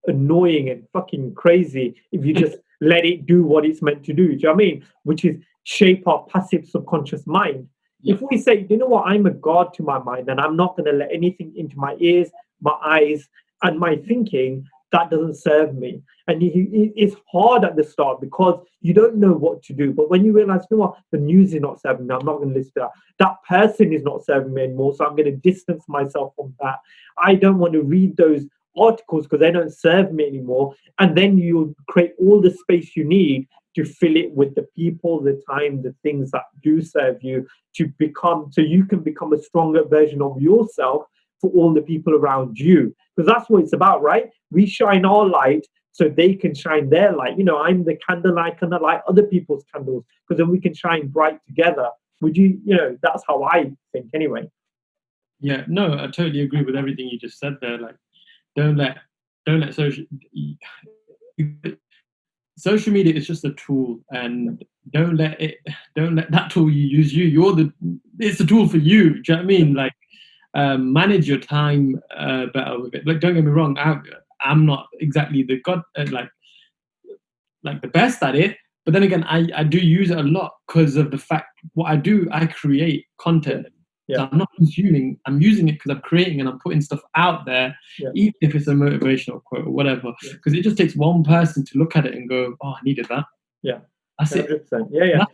annoying and fucking crazy if you just let it do what it's meant to do. Do you know what I mean? Which is shape our passive subconscious mind. If we say, you know what, I'm a god to my mind, and I'm not going to let anything into my ears, my eyes, and my thinking, that doesn't serve me. And it's hard at the start because you don't know what to do. But when you realize, you know what, the news is not serving me, I'm not going to listen to that. That person is not serving me anymore, so I'm going to distance myself from that. I don't want to read those articles because they don't serve me anymore. And then you create all the space you need to fill it with the people, the time, the things that do serve you, to become, so you can become a stronger version of yourself for all the people around you. Because that's what it's about, right? We shine our light so they can shine their light. I'm the candle I can light other people's candles, because then we can shine bright together. Would you, that's how I think anyway. Yeah, no, I totally agree with everything you just said there. Like, don't let social media is just a tool, and don't let that tool use you. It's a tool for you. Do you know what I mean? Like, manage your time better with it. Like, don't get me wrong, I'm not exactly the god, like the best at it, but then again, I do use it a lot because of the fact what I do. I create content. Yeah. So I'm not consuming, I'm using it because I'm creating and I'm putting stuff out there, even if it's a motivational quote or whatever, because it just takes one person to look at it and go, oh, I needed that. Yeah. That's 100%. Yeah.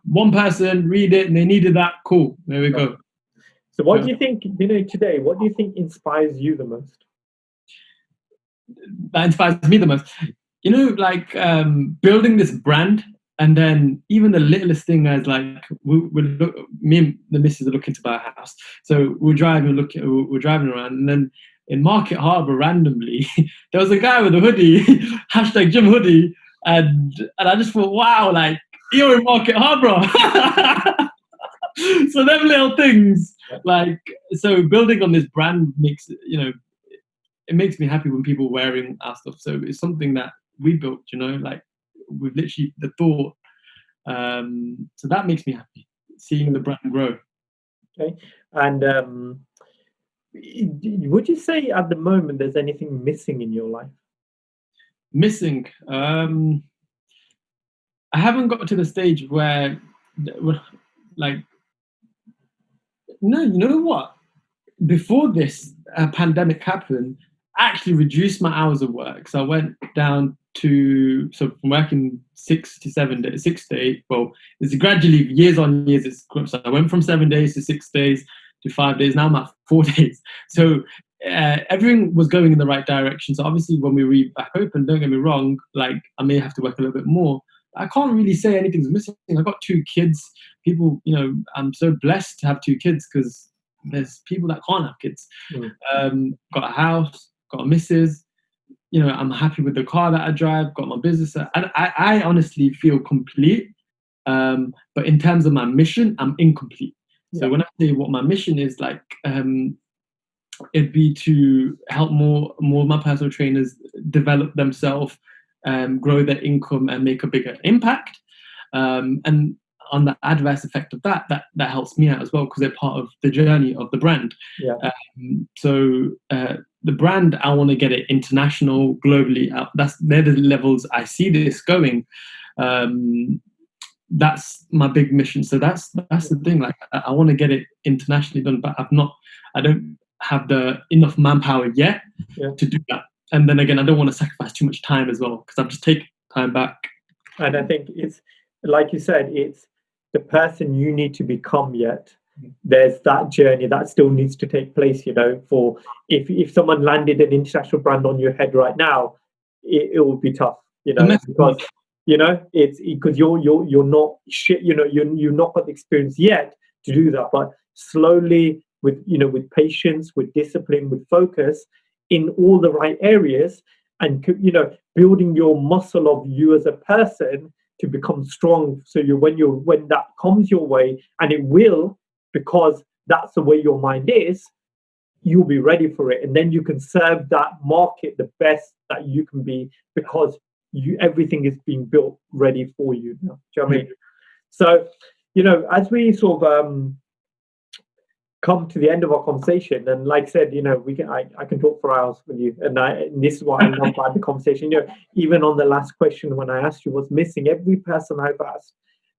One person read it and they needed that. Cool. There we go. So what do you think, today, what do you think inspires you the most? That inspires me the most. Like building this brand, and then even the littlest thing as like me and the missus are looking to buy a house, so we're driving around, and then in Market Harbour randomly there was a guy with a hoodie, hashtag Jim hoodie, and I just thought, wow, like, you're in Market Harbour. So them little things, like, so building on this brand makes it makes me happy when people are wearing our stuff. So it's something that we built, like with literally the thought. So that makes me happy, seeing the brand grow. Okay. And would you say at the moment there's anything missing in your life? Missing? I haven't got to the stage where, like, no, you know what? Before this pandemic happened, I actually reduced my hours of work. So I went down from working 6 to 7 days, 6 to 8. Well, it's gradually years on years. So I went from 7 days to 6 days to 5 days. Now I'm at 4 days. So everything was going in the right direction. So obviously, when we were back open, don't get me wrong, like, I may have to work a little bit more. I can't really say anything's missing. I've got 2 kids. People, I'm so blessed to have 2 kids, because there's people that can't have kids. Got a house, got a missus. I'm happy with the car that I drive. Got my business. I honestly feel complete. But in terms of my mission, I'm incomplete. So when I say what my mission is, like, it'd be to help more of my personal trainers develop themselves, grow their income, and make a bigger impact. And on the adverse effect of that helps me out as well, because they're part of the journey of the brand. So the brand, I want to get it international, globally. They're the levels I see this going. That's my big mission. So that's the thing. Like, I want to get it internationally done, but I don't have the enough manpower yet to do that. And then again, I don't want to sacrifice too much time as well, because I've just taken time back. And I think it's, like you said, it's the person you need to become yet. There's that journey that still needs to take place, for if someone landed an international brand on your head right now, it would be tough, because it's because you're not shit, you're not got the experience yet to do that. But slowly, with patience, with discipline, with focus in all the right areas, and building your muscle of you as a person to become strong. So when that comes your way, and it will, because that's the way your mind is, you'll be ready for it, and then you can serve that market the best that you can be, because everything is being built ready for you. Do you know what I mean? So, as we sort of come to the end of our conversation, and like I said, I can talk for hours with you, and this is what I love about the conversation. Even on the last question, when I asked you what's missing, every person I've asked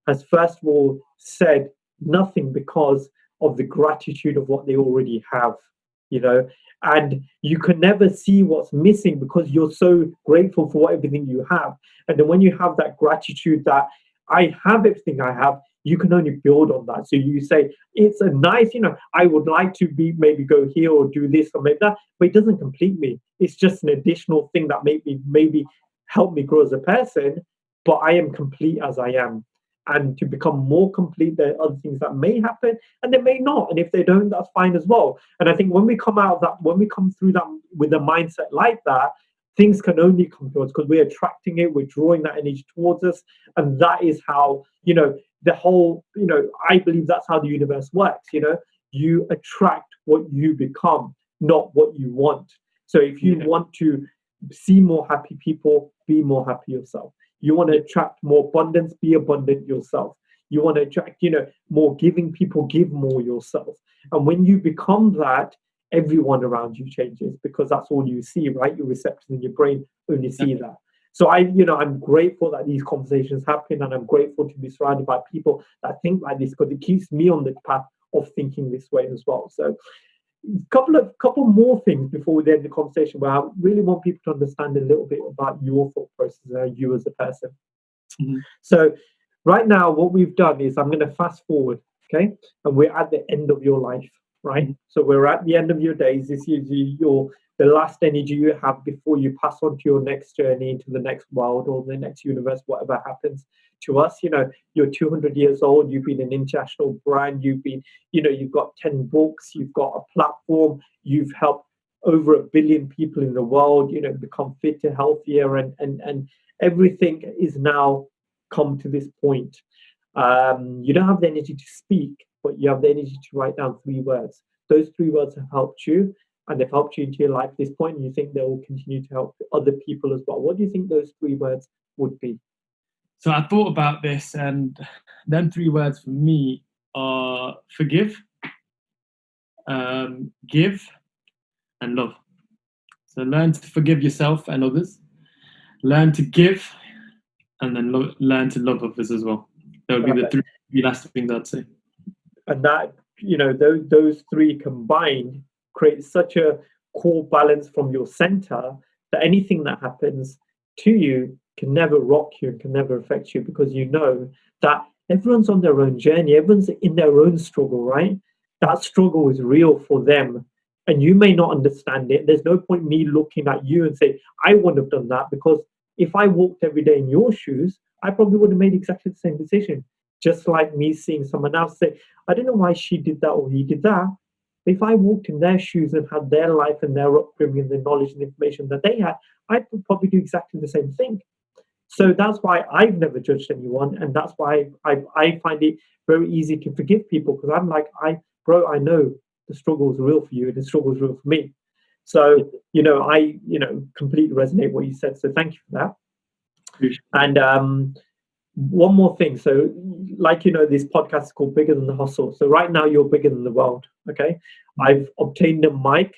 has first of all said nothing, because of the gratitude of what they already have. And you can never see what's missing, because you're so grateful for everything you have. And then when you have that gratitude that I have everything I have, you can only build on that. So you say it's a nice, I would like to be maybe go here or do this or maybe that, but it doesn't complete me. It's just an additional thing that maybe help me grow as a person, but I am complete as I am. And to become more complete, there are other things that may happen and they may not. And if they don't, that's fine as well. And I think when we come out of that, when we come through that with a mindset like that, things can only come to us because we're attracting it, we're drawing that energy towards us. And that is how, the whole, I believe that's how the universe works. You attract what you become, not what you want. So if you want to see more happy people, be more happy yourself. You want to attract more abundance, be abundant yourself. You want to attract, more giving people, give more yourself. And when you become that, everyone around you changes because that's all you see, right? Your receptors in your brain only see that. So I'm grateful that these conversations happen, and I'm grateful to be surrounded by people that think like this because it keeps me on the path of thinking this way as well. So couple more things before we end the conversation where I really want people to understand a little bit about your thought process and you as a person. Mm-hmm. So right now, what we've done is I'm going to fast forward, okay? And we're at the end of your life, right? So we're at the end of your days. This is the last energy you have before you pass on to your next journey into the next world or the next universe, whatever happens to us. You're 200 years old, you've been an international brand, you've got 10 books, you've got a platform, you've helped over 1 billion people in the world, become fitter, healthier, and everything is now come to this point. You don't have the energy to speak, but you have the energy to write down 3 words. Those 3 words have helped you, and they've helped you into your life at this point, and you think they will continue to help other people as well. What do you think those 3 words would be? So I thought about this, and them 3 words for me are forgive, give, and love. So learn to forgive yourself and others, learn to give, and then learn to love others as well. That would be the 3 last things I'd say. And that, those 3 combined create such a core balance from your center that anything that happens to you can never rock you and can never affect you, because you know that everyone's on their own journey, everyone's in their own struggle, right? That struggle is real for them, and you may not understand it. There's no point me looking at you and say I wouldn't have done that, because if I walked every day in your shoes, I probably would have made exactly the same decision. Just like me seeing someone else say, I don't know why she did that or he did that. But if I walked in their shoes and had their life and their upbringing and the knowledge and information that they had, I would probably do exactly the same thing. So that's why I've never judged anyone, and that's why I find it very easy to forgive people, because I'm like, I know the struggle is real for you and the struggle is real for me. So I completely resonate what you said. So thank you for that. And one more thing. So, like this podcast is called Bigger Than the Hustle. So right now you're bigger than the world. Okay, I've obtained a mic.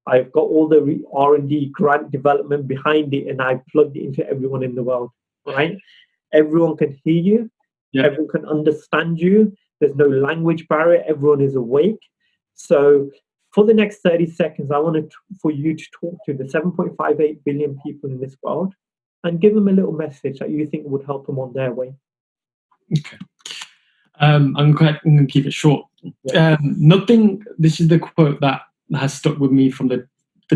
I've got all the R&D grant development behind it, and I plugged it into everyone in the world, right? Everyone can hear you. Yeah. Everyone can understand you. There's no language barrier. Everyone is awake. So for the next 30 seconds, I wanted for you to talk to the 7.58 billion people in this world and give them a little message that you think would help them on their way. Okay. I'm going to keep it short. Yeah. This is the quote that has stuck with me from the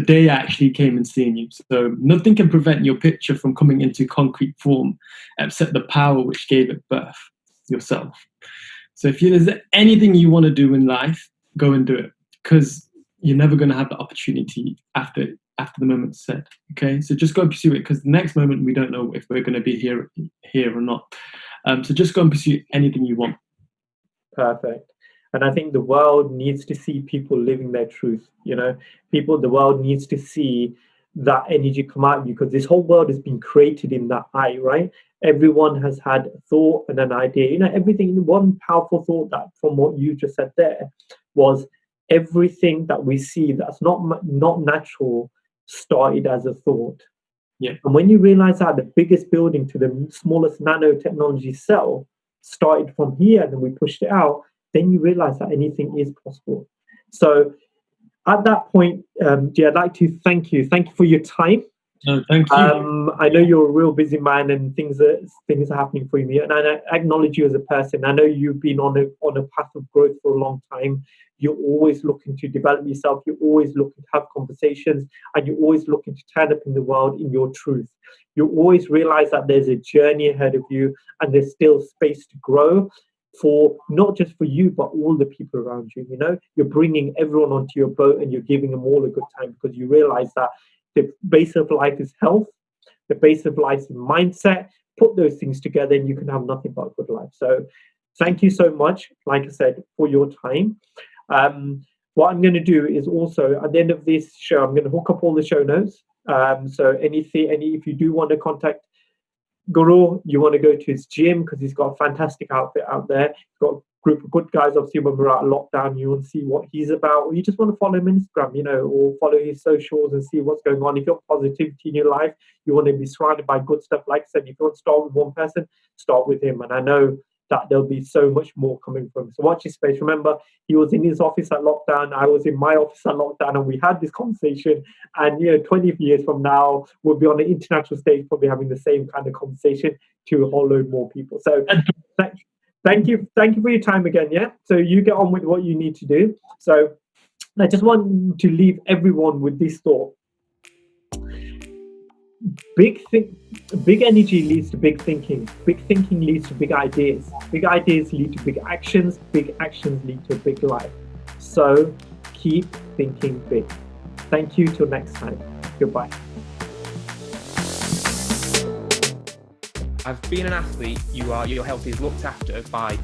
day I actually came and seen you. So nothing can prevent your picture from coming into concrete form except the power which gave it birth, yourself. So if there's anything you want to do in life, go and do it, because you're never going to have the opportunity after the moment's said. Okay, so just go and pursue it, because the next moment we don't know if we're going to be here or not. So just go and pursue anything you want. Perfect. And I think the world needs to see people living their truth. The world needs to see that energy come out of you, because this whole world has been created in that eye, right? Everyone has had a thought and an idea. Everything. One powerful thought that from what you just said there was everything that we see that's not natural started as a thought. Yeah. And when you realize that the biggest building to the smallest nanotechnology cell started from here, and then we pushed it out, then you realize that anything is possible. So at that point, I'd like to thank you. Thank you for your time. No, thank you. I know you're a real busy man, and things are happening for you. And I acknowledge you as a person. I know you've been on a path of growth for a long time. You're always looking to develop yourself. You're always looking to have conversations, and you're always looking to turn up in the world in your truth. You always realize that there's a journey ahead of you, and there's still space to grow for not just for you, but all the people around you. You're bringing everyone onto your boat, and you're giving them all a good time, because you realize that the base of life is health, the base of life is mindset. Put those things together, and you can have nothing but a good life. So thank you so much, like I said, for your time. What I'm going to do is also, at the end of this show, I'm going to hook up all the show notes. So if you do want to contact Guru, you want to go to his gym, because he's got a fantastic outfit out there. He's got a group of good guys. Obviously, when we're out of lockdown, you want to see what he's about, or you just want to follow him on Instagram, or follow his socials and see what's going on. If you want positivity in your life, you want to be surrounded by good stuff. Like I said, if you want to start with one person, start with him. And I know that there'll be so much more coming from him. So watch his space. Remember, he was in his office at lockdown. I was in my office at lockdown, and we had this conversation. And 20 years from now, we'll be on an international stage, probably having the same kind of conversation to a whole load more people. So thank you for your time again. Yeah. So you get on with what you need to do. So I just want to leave everyone with this thought. Big energy leads to big thinking. Big thinking leads to big ideas. Big ideas lead to big actions. Big actions lead to a big life. So keep thinking big. Thank you. Till next time. Goodbye. As being an athlete, your health is looked after by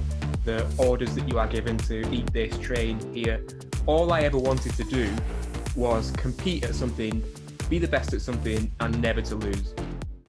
the orders that you are given to eat this, train here. All I ever wanted to do was compete at something, be the best at something, and never to lose.